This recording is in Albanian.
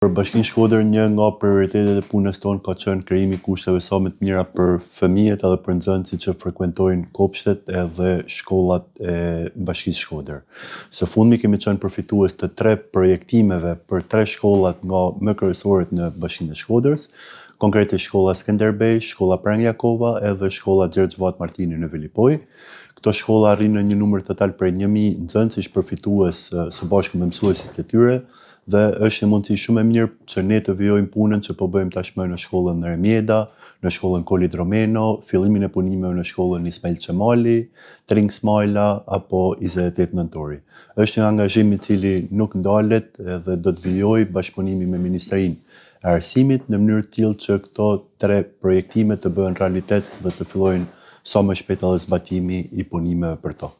Për Bashkinë Shkodër, një nga prioritetet e punës tonë ka qenë krijimi i kushteve sa më të mira për fëmijët edhe për nxënësit që frekuentojnë kopshtet edhe shkollat e Bashkisë Shkodër. Së fundmi kemi qenë përfitues të 3 projektimeve për 3 shkollat nga më kryesorët në Bashkinë e Shkodrës, konkretisht shkolla Skënderbej, shkolla Prang Jakova edhe shkolla Gjergj Vat Martini në Velipoj. Këto shkolla arrin në një numër total prej 1000 nxënësish përfitues së bashku me mësuesit e tyre, dhe është një mundësi shumë e mirë që ne të vijojmë punën që po bëjmë tashmë në shkollën Remieda, në shkollën Koli Dromeno, fillimin e punimeve në shkollën Ismail Qemali, Tring Smajla apo 28 Nëntori. Është një angazhim i cili nuk ndalet dhe do të vijojë bashkëpunimi me Ministrinë e Arsimit në mënyrë të tillë që këto 3 projektime të bëhen realitet dhe të fillojnë sa më shpejt edhe zbatimi i punimeve për to.